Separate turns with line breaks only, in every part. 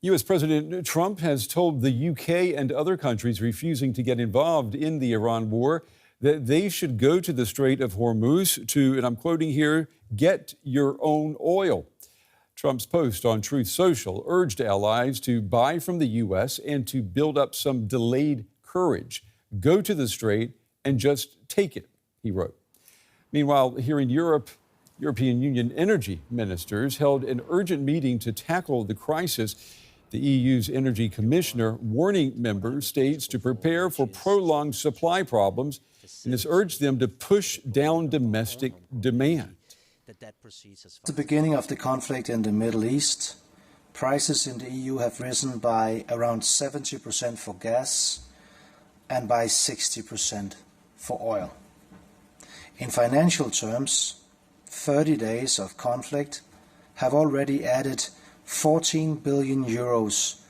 U.S. President Trump has told the U.K. and other countries refusing to get involved in the Iran war that they should go to the Strait of Hormuz to, and I'm quoting here, get your own oil. Trump's post on Truth Social urged allies to buy from the U.S. and to build up some delayed courage. Go to the strait and just take it, he wrote. Meanwhile, here in Europe, European Union energy ministers held an urgent meeting to tackle the crisis. The EU's energy commissioner warning member states to prepare for prolonged supply problems and has urged them to push down domestic demand.
At the beginning of the conflict in the Middle East, prices in the EU have risen by around 70% for gas and by 60% for oil. In financial terms, 30 days of conflict have already added 14 billion euros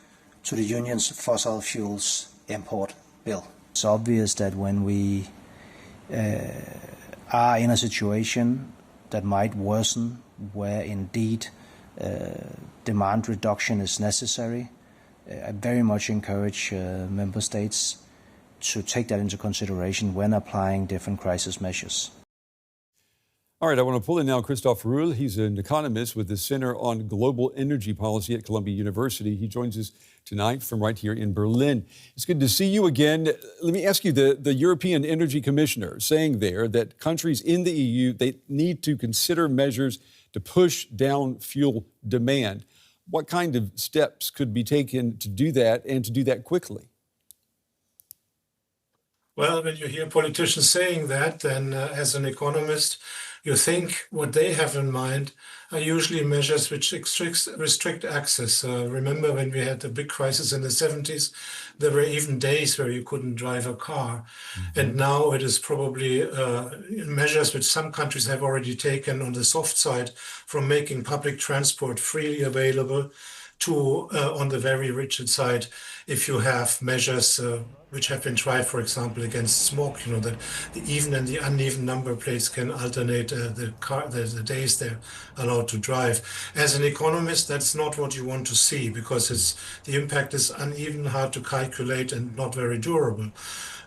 to the Union's fossil fuels import bill. It's obvious that when we are in a situation that might worsen, where indeed demand reduction is necessary, I very much encourage member states to take that into consideration when applying different crisis measures.
All right, I want to pull in now Christof Rühl. He's an economist with the Center on Global Energy Policy at Columbia University. He joins us tonight from right here in Berlin. It's good to see you again. Let me ask you, the European Energy Commissioner saying there that countries in the EU, they need to consider measures to push down fuel demand. What kind of steps could be taken to do that and to do that quickly?
Well, when you hear politicians saying that, then as an economist, you think what they have in mind are usually measures which restrict access. Remember when we had the big crisis in the 70s, there were even days where you couldn't drive a car. Mm-hmm. And now it is probably measures which some countries have already taken on the soft side, from making public transport freely available to, on the very rigid side, if you have measures which have been tried, for example, against smoke, that the even and the uneven number plates can alternate the days they're allowed to drive. As an economist, that's not what you want to see, because the impact is uneven, hard to calculate, and not very durable.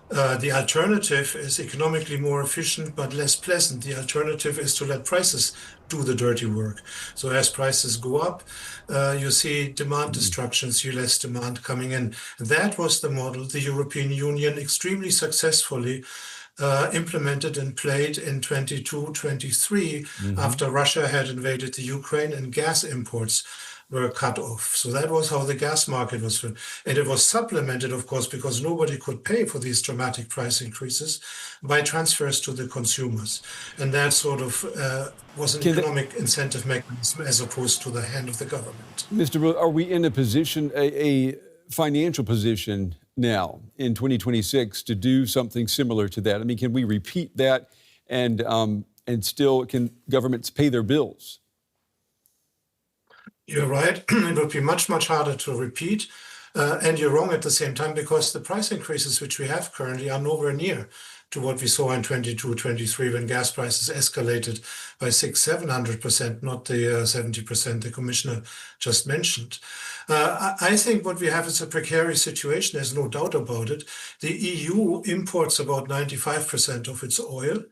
The alternative is economically more efficient but less pleasant. The alternative is to let prices do the dirty work. So as prices go up, you see demand destruction, see less demand coming in. That was the model the European Union extremely successfully implemented and played in 22-23 after Russia had invaded the Ukraine and gas imports were cut off. So that was how the gas market was. And it was supplemented, of course, because nobody could pay for these dramatic price increases, by transfers to the consumers. And that sort of was an economic incentive mechanism as opposed to the hand of the government.
Mr. Rühl, are we in a position, a financial position now in 2026 to do something similar to that? I mean, can we repeat that and still can governments pay their bills?
You're right. It would be much, much harder to repeat. And you're wrong at the same time, because the price increases which we have currently are nowhere near to what we saw in 22-23 when gas prices escalated by 600-700%, not the 70% the commissioner just mentioned. I think what we have is a precarious situation, there's no doubt about it. The EU imports about 95% of its oil.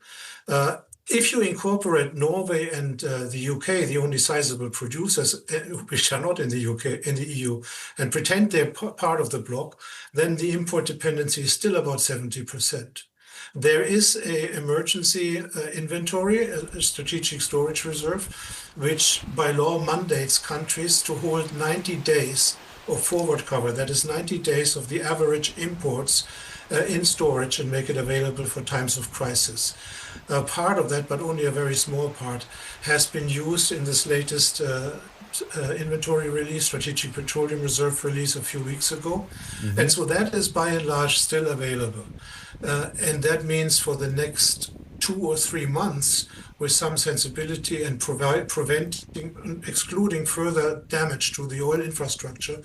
If you incorporate Norway and the UK, the only sizable producers which are not in the UK, in the EU, and pretend they're part of the bloc, then the import dependency is still about 70%. There is an emergency inventory, a strategic storage reserve, which by law mandates countries to hold 90 days of forward cover. That is 90 days of the average imports in storage and make it available for times of crisis. Part of that, but only a very small part, has been used in this latest inventory release, Strategic Petroleum Reserve release a few weeks ago. Mm-hmm. And so that is by and large still available. And that means for the next 2 or 3 months, with some sensibility and excluding further damage to the oil infrastructure,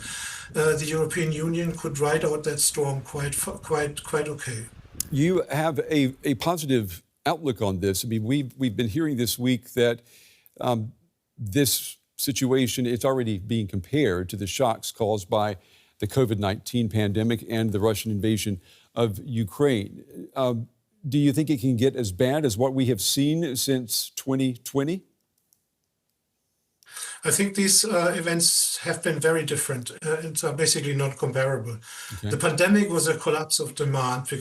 the European Union could ride out that storm quite okay.
You have a positive outlook on this. I mean, we've been hearing this week that this situation, it's already being compared to the shocks caused by the COVID-19 pandemic and the Russian invasion of Ukraine. Do you think it can get as bad as what we have seen since 2020?
I think these events have been very different. It's basically not comparable.
Okay.
The pandemic was a collapse of demand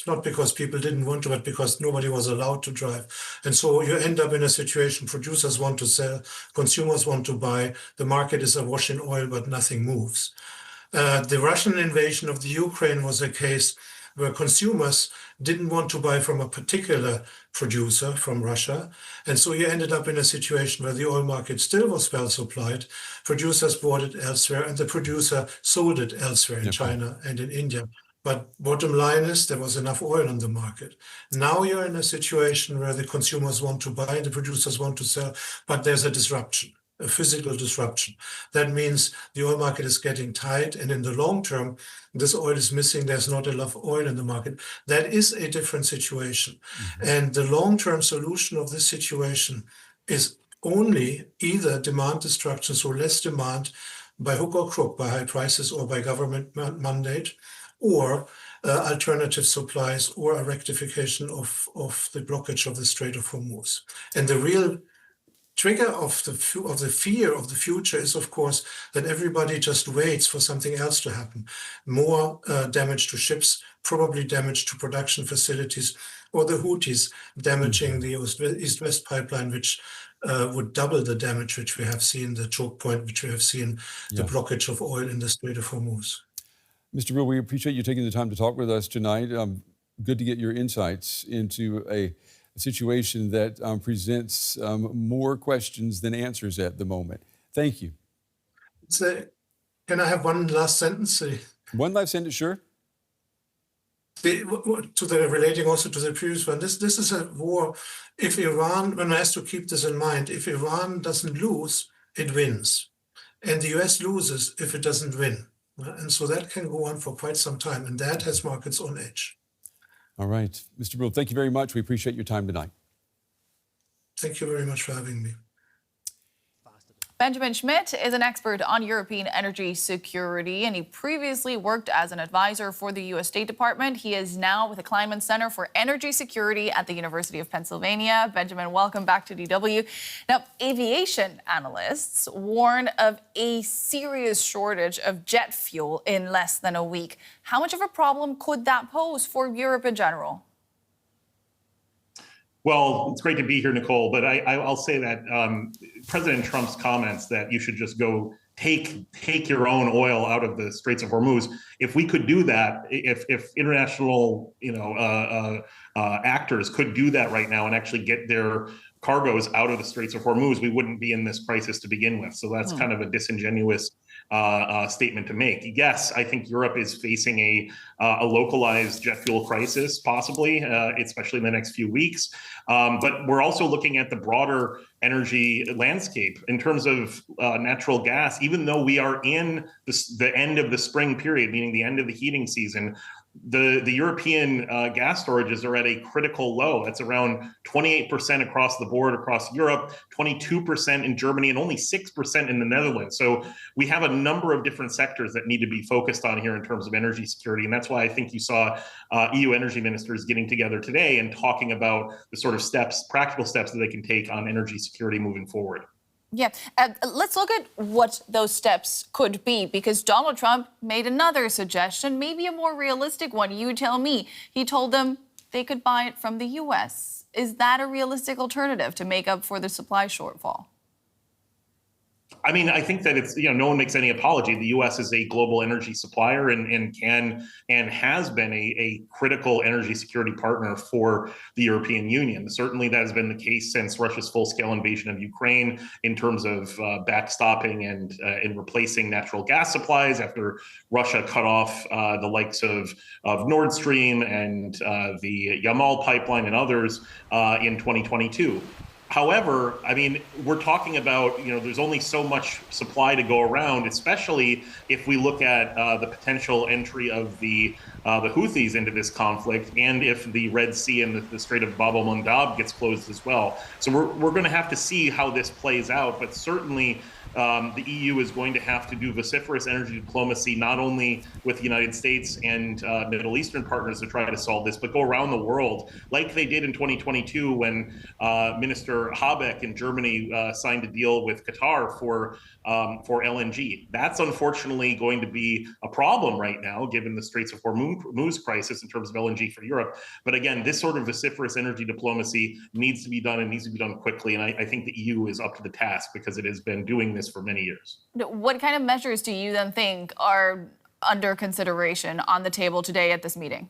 not because people didn't want to, but because nobody was allowed to drive. And so you end up in a situation, producers want to sell, consumers want to buy, the market is awash in oil, but nothing moves. The Russian invasion of the Ukraine was a case where consumers didn't want to buy from a particular producer from Russia. And so you ended up in a situation where the oil market still was well supplied. Producers bought it elsewhere and the producer sold it elsewhere in China and in India. But bottom line is there was enough oil on the market. Now you're in a situation where the consumers want to buy, the producers want to sell, but there's a disruption, a physical disruption. That means the oil market is getting tight, and in the long term, this oil is missing. There's not enough oil in the market. That is a different situation. Mm-hmm. And the long-term solution of this situation is only either demand destruction, so less demand by hook or crook, by high prices or by government mandate, or alternative supplies or a rectification of the blockage of the Strait of Hormuz. And the real trigger of the fear of the future is, of course, that everybody just waits for something else to happen. More damage to ships, probably damage to production facilities, or the Houthis damaging the East-West pipeline, which would double the damage which we have seen, the choke point, which we have seen, the blockage of oil in the Strait of Hormuz.
Mr. Rühl, we appreciate you taking the time to talk with us tonight. Good to get your insights into a situation that presents more questions than answers at the moment. Thank you.
Can I have one last sentence?
One last sentence, sure.
Relating also to the previous one, this is a war. If Iran, one has to keep this in mind, if Iran doesn't lose, it wins. And the US loses if it doesn't win. And so that can go on for quite some time, and that has markets on edge.
All right. Mr. Rühl, thank you very much. We appreciate your time tonight.
Thank you very much for having me.
Benjamin Schmitt is an expert on European energy security, and he previously worked as an advisor for the U.S. State Department. He is now with the Kleinman Center for Energy Security at the University of Pennsylvania. Benjamin, welcome back to DW. Now, aviation analysts warn of a serious shortage of jet fuel in less than a week. How much of a problem could that pose for Europe in general?
Well, it's great to be here, Nicole, but I'll say that President Trump's comments that you should just go take your own oil out of the Straits of Hormuz. If we could do that, if international actors could do that right now and actually get their cargoes out of the Straits of Hormuz, we wouldn't be in this crisis to begin with. So that's kind of a disingenuous statement to make. Yes, I think Europe is facing a localized jet fuel crisis, possibly, especially in the next few weeks. But we're also looking at the broader energy landscape in terms of natural gas. Even though we are in the end of the spring period, meaning the end of the heating season, the European gas storages are at a critical low. That's around 28% across the board across Europe, 22% in Germany, and only 6% in the Netherlands. So we have a number of different sectors that need to be focused on here in terms of energy security. And that's why I think you saw EU energy ministers getting together today and talking about the sort of practical steps that they can take on energy security moving forward.
Yeah, let's look at what those steps could be, because Donald Trump made another suggestion, maybe a more realistic one. You tell me. He told them they could buy it from the U.S. Is that a realistic alternative to make up for the supply shortfall?
I mean, I think that it's, no one makes any apology. The U.S. is a global energy supplier and has been a critical energy security partner for the European Union. Certainly that has been the case since Russia's full-scale invasion of Ukraine in terms of backstopping and in replacing natural gas supplies after Russia cut off the likes of Nord Stream and the Yamal pipeline and others in 2022. However, I mean, we're talking about, there's only so much supply to go around, especially if we look at the potential entry of the Houthis into this conflict, and if the Red Sea and the Strait of Bab el-Mandab gets closed as well. So we're going to have to see how this plays out. But certainly the EU is going to have to do vociferous energy diplomacy, not only with the United States and Middle Eastern partners to try to solve this, but go around the world like they did in 2022 when Minister Habeck in Germany signed a deal with Qatar for LNG. That's unfortunately going to be a problem right now, given the Straits of Hormuz crisis in terms of LNG for Europe. But again, this sort of vociferous energy diplomacy needs to be done and needs to be done quickly. And I think the EU is up to the task because it has been doing this for many years.
What kind of measures do you then think are under consideration on the table today at this meeting?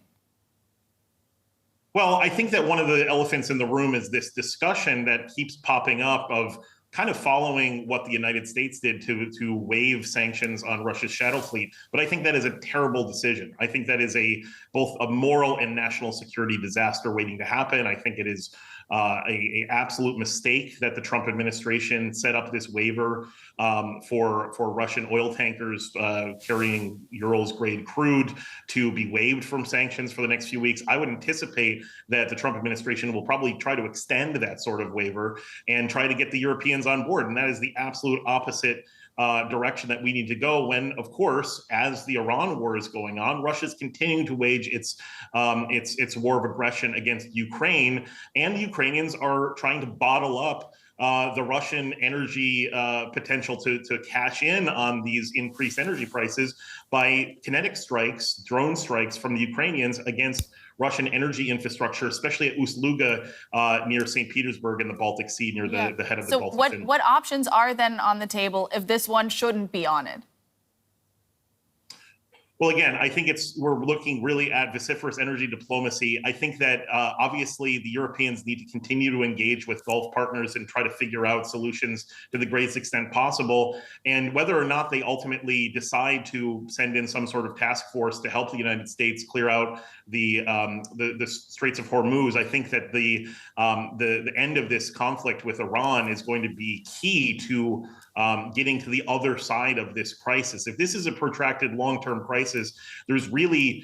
Well, I think that one of the elephants in the room is this discussion that keeps popping up of kind of following what the United States did to waive sanctions on Russia's shadow fleet. But I think that is a terrible decision. I think that is both a moral and national security disaster waiting to happen. I think it is a absolute mistake that the Trump administration set up this waiver for Russian oil tankers carrying Urals grade crude to be waived from sanctions for the next few weeks. I would anticipate that the Trump administration will probably try to extend that sort of waiver and try to get the Europeans on board. And that is the absolute opposite direction that we need to go when, of course, as the Iran war is going on, Russia's continuing to wage its war of aggression against Ukraine, and the Ukrainians are trying to bottle up the Russian energy potential to cash in on these increased energy prices by kinetic strikes, drone strikes from the Ukrainians against Russian energy infrastructure, especially at Ust-Luga near St. Petersburg in the Baltic Sea, near the head of the Baltic Sea.
So what options are then on the table if this one shouldn't be on it?
Well, again, I think we're looking really at vociferous energy diplomacy. I think that obviously the Europeans need to continue to engage with Gulf partners and try to figure out solutions to the greatest extent possible. And whether or not they ultimately decide to send in some sort of task force to help the United States clear out the Straits of Hormuz, I think that the end of this conflict with Iran is going to be key to getting to the other side of this crisis. If this is a protracted long-term crisis, there's really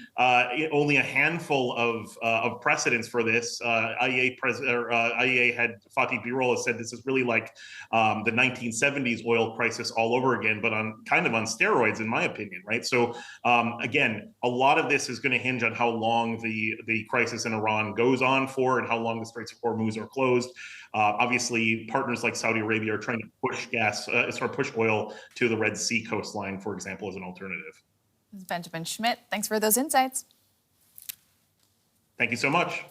only a handful of precedents for this. IEA head Fatih Birol has said this is really like the 1970s oil crisis all over again, but on steroids, in my opinion, right? So again, a lot of this is going to hinge on how long the crisis in Iran goes on for and how long the Straits of Hormuz are closed. Obviously, partners like Saudi Arabia are trying to push oil to the Red Sea coastline, for example, as an alternative.
Benjamin Schmitt, thanks for those insights.
Thank you so much.